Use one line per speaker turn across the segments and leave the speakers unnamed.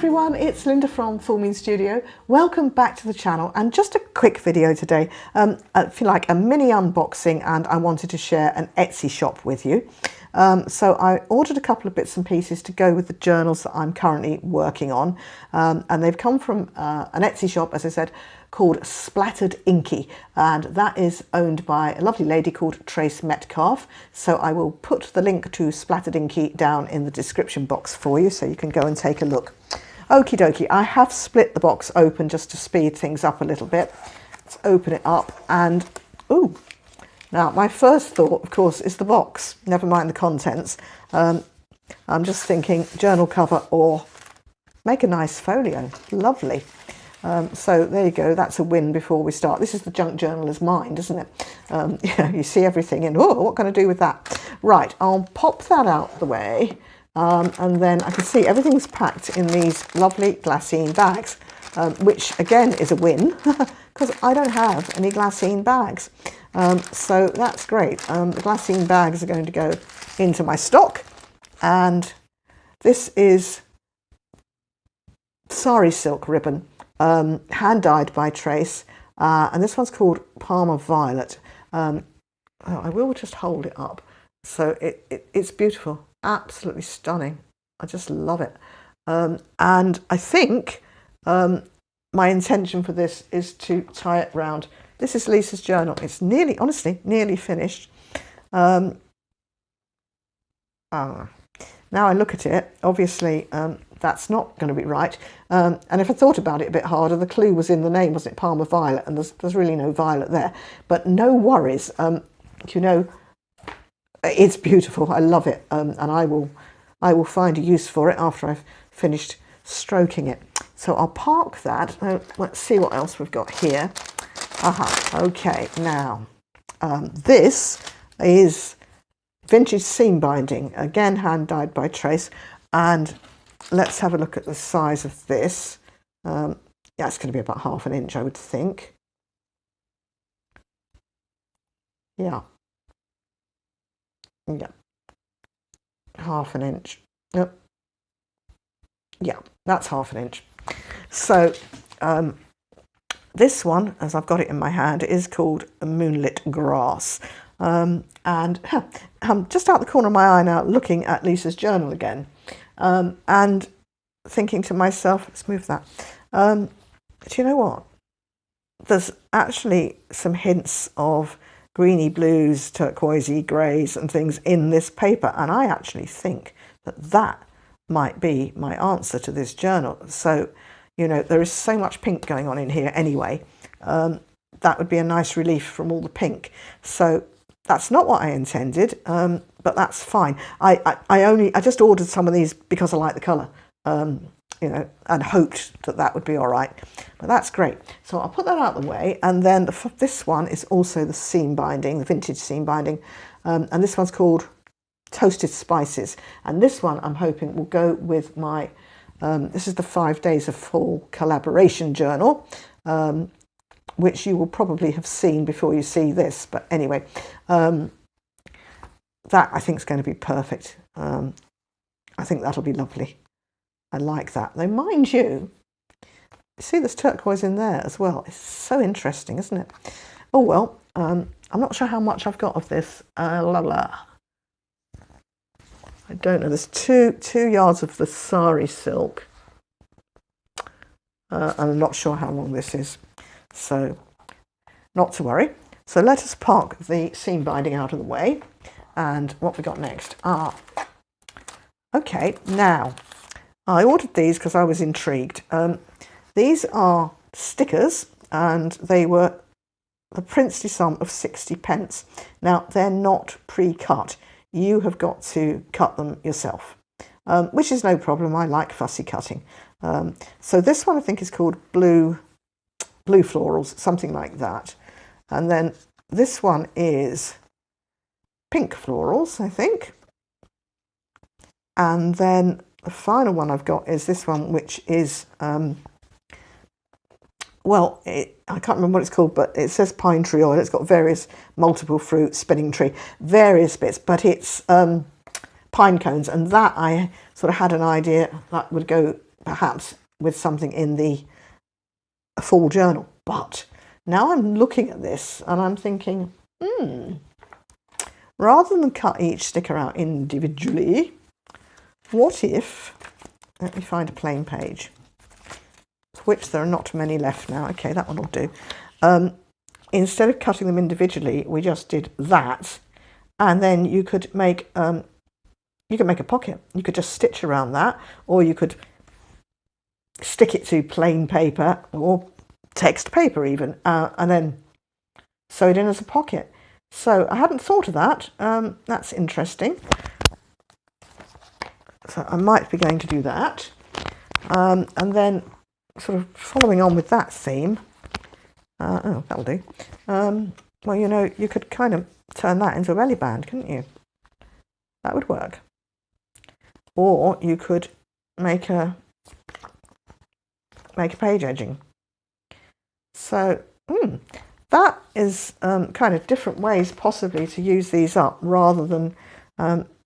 everyone, it's Linda from Full Moon Studio. Welcome back to the channel, and just a quick video today. I feel like a mini unboxing, and I wanted to share an Etsy shop with you. So I ordered a couple of bits and pieces to go with the journals that I'm currently working on, and they've come from an Etsy shop, as I said, called SplatteredInky, and that is owned by a lovely lady called Trace Metcalf. So I will put the link to SplatteredInky down in the description box for you, so you can go and take a look. Okie dokie, I have split the box open just to speed things up a little bit. Let's open it up, and ooh, now my first thought, of course, is the box, never mind the contents. I'm just thinking journal cover or make a nice folio. Lovely. So there you go, that's a win before we start. This is the junk journaler's mind, isn't it? You see everything and, oh, what can I do with that? Right, I'll pop that out the way, and then I can see everything's packed in these lovely glassine bags, which again is a win, because I don't have any glassine bags. So that's great. The glassine bags are going to go into my stock, and this is sari silk ribbon. Hand dyed by Trace, and this one's called Palmer Violet. I will just hold it up. So it's beautiful, absolutely stunning. I just love it. And I think my intention for this is to tie it round. This is Lisa's journal. It's nearly, honestly, nearly finished. Now I look at it, obviously that's not going to be right. And if I thought about it a bit harder, the clue was in the name, wasn't it? Palmer Violet, and there's really no violet there. But no worries, you know, it's beautiful. I love it, and I will find a use for it after I've finished stroking it. So I'll park that. Let's see what else we've got here. Okay, now this is vintage seam binding, again hand dyed by Trace, and let's have a look at the size of this. Yeah, it's going to be about 1/2 inch, I would think. Yeah, 1/2 inch. Yep. Yeah, that's 1/2 inch. So this one, as I've got it in my hand, is called Moonlit Grass. And I'm just out the corner of my eye now looking at Lisa's journal again, and thinking to myself, let's move that. Do you know what? There's actually some hints of greeny blues, turquoisey greys and things in this paper, and I actually think that might be my answer to this journal. So, you know, there is so much pink going on in here anyway. That would be a nice relief from all the pink. So that's not what I intended, but that's fine. I just ordered some of these because I like the colour, you know, and hoped that would be all right. But that's great. So I'll put that out of the way, and then this one is also the seam binding, the vintage seam binding, and this one's called Toasted Spices. And this one I'm hoping will go with my, this is the 5 Days of Fall collaboration journal, which you will probably have seen before you see this. But anyway, that I think is going to be perfect. I think that'll be lovely. I like that. Though, mind you, see there's turquoise in there as well. It's so interesting, isn't it? Oh, well, I'm not sure how much I've got of this. I don't know. There's two yards of the sari silk. I'm not sure how long this is. So, not to worry. So let us park the seam binding out of the way. And what we got next? Okay, now, I ordered these because I was intrigued. These are stickers, and they were the princely sum of 60p. Now, they're not pre-cut. You have got to cut them yourself, which is no problem. I like fussy cutting. So this one I think is called Blue Florals, something like that. And then this one is Pink Florals, I think. And then the final one I've got is this one, which is, well, I can't remember what it's called, but it says pine tree oil. It's got various multiple fruit, spinning tree, various bits, but it's pine cones. And that I sort of had an idea that would go perhaps with something in the full journal. But now I'm looking at this and I'm thinking, rather than cut each sticker out individually, what if, let me find a plain page, which there are not many left now. Okay, that one will do. Instead of cutting them individually, we just did that, and then you could make a pocket. You could just stitch around that, or you could stick it to plain paper or text paper even, and then sew it in as a pocket. So I hadn't thought of that. That's interesting. So I might be going to do that. And then sort of following on with that theme, oh, that'll do. Well, you know, you could kind of turn that into a belly band, couldn't you? That would work. Or you could make a page edging. So that is kind of different ways possibly to use these up, rather than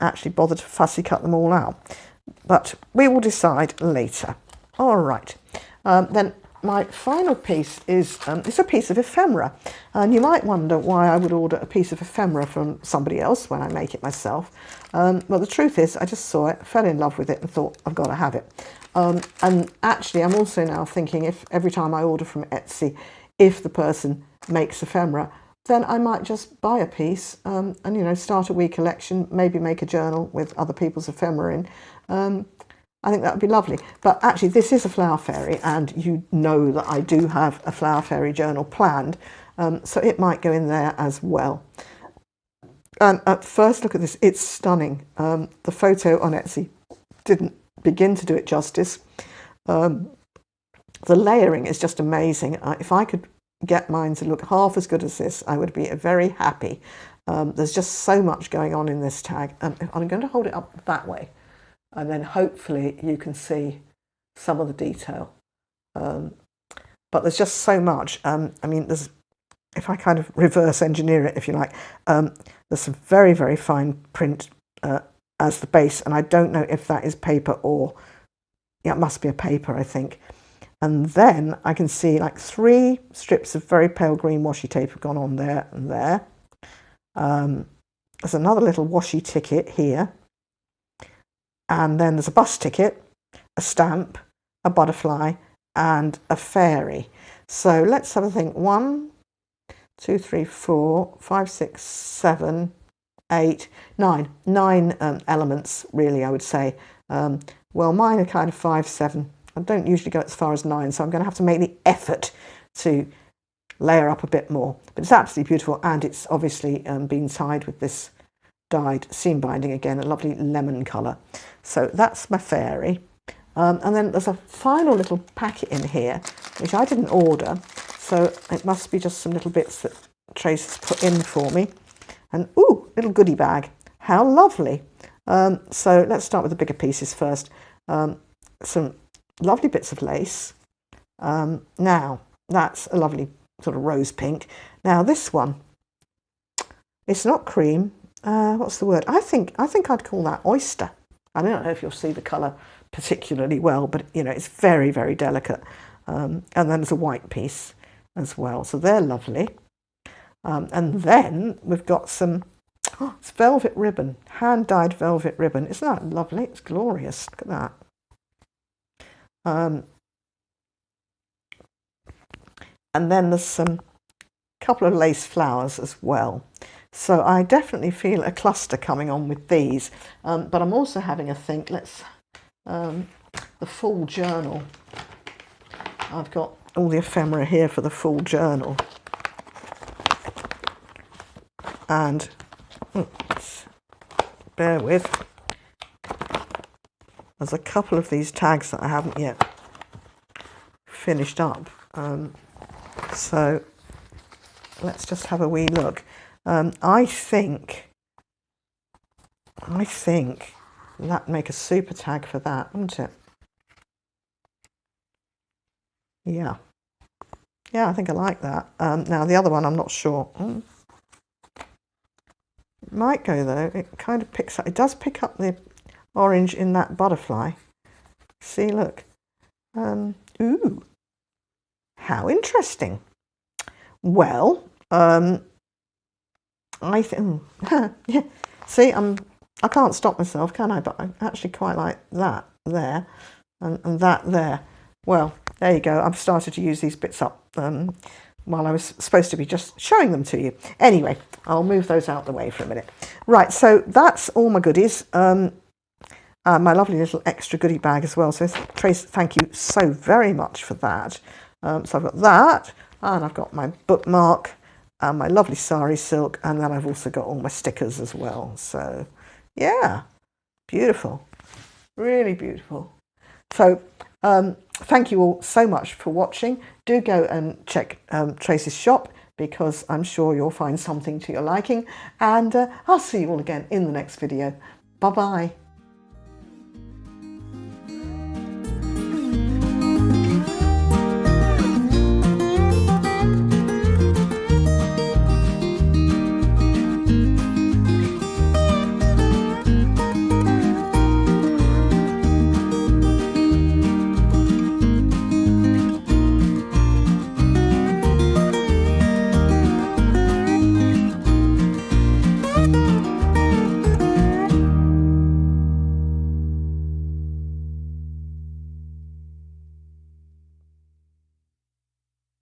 actually bother to fussy cut them all out. But we will decide later. All right. Then my final piece is it's a piece of ephemera, and you might wonder why I would order a piece of ephemera from somebody else when I make it myself. Well, the truth is I just saw it, fell in love with it and thought I've got to have it. And actually I'm also now thinking, if every time I order from Etsy, if the person makes ephemera, then I might just buy a piece and, you know, start a wee collection, maybe make a journal with other people's ephemera in. I think that would be lovely. But actually this is a flower fairy, and you know that I do have a flower fairy journal planned, so it might go in there as well. And at first look at this, it's stunning. The photo on Etsy didn't begin to do it justice. The layering is just amazing. If I could get mine to look half as good as this, I would be very happy. There's just so much going on in this tag. I'm going to hold it up that way, and then hopefully you can see some of the detail. But there's just so much. I mean, if I kind of reverse engineer it, if you like, there's some very, very fine print as the base, and I don't know if that is paper or, yeah, it must be a paper, I think. And then I can see like 3 strips of very pale green washi tape have gone on there and there. There's another little washi ticket here. And then there's a bus ticket, a stamp, a butterfly, and a fairy. So let's have a think. 1, 2, 3, 4, 5, 6, 7, 8, 9. 9 elements, really, I would say. Well, mine are kind of 5, 7. I don't usually go as far as 9, so I'm going to have to make the effort to layer up a bit more. But it's absolutely beautiful, and it's obviously been tied with this dyed seam binding again, a lovely lemon colour. So that's my fairy. And then there's a final little packet in here, which I didn't order, so it must be just some little bits that Trace has put in for me. And ooh, little goodie bag. How lovely. So let's start with the bigger pieces first. Some lovely bits of lace. Now, that's a lovely sort of rose pink. Now this one, it's not cream. What's the word? I think I'd call that oyster. I don't know if you'll see the colour particularly well, but you know, it's very, very delicate. And then there's a white piece as well. So they're lovely. And then we've got some, it's velvet ribbon, hand-dyed velvet ribbon. Isn't that lovely? It's glorious. Look at that. And then there's some couple of lace flowers as well. So I definitely feel a cluster coming on with these. But I'm also having a think, the full journal. I've got all the ephemera here for the full journal. And, bear with, there's a couple of these tags that I haven't yet finished up. So let's just have a wee look. I think that'd make a super tag for that, wouldn't it? Yeah. Yeah, I think I like that. Now the other one, I'm not sure. It might go though. It kind of picks up. It does pick up the orange in that butterfly. See, look. Ooh, how interesting. Well, I think, yeah, see, I can't stop myself, can I? But I actually quite like that there and that there. Well, there you go. I've started to use these bits up while I was supposed to be just showing them to you. Anyway, I'll move those out the way for a minute. Right, so that's all my goodies. My lovely little extra goodie bag as well. So Trace, thank you so very much for that. So I've got that, and I've got my bookmark and my lovely sari silk, and then I've also got all my stickers as well. So yeah, beautiful, really beautiful. So thank you all so much for watching. Do go and check Trace's shop, because I'm sure you'll find something to your liking, and I'll see you all again in the next video. Bye bye.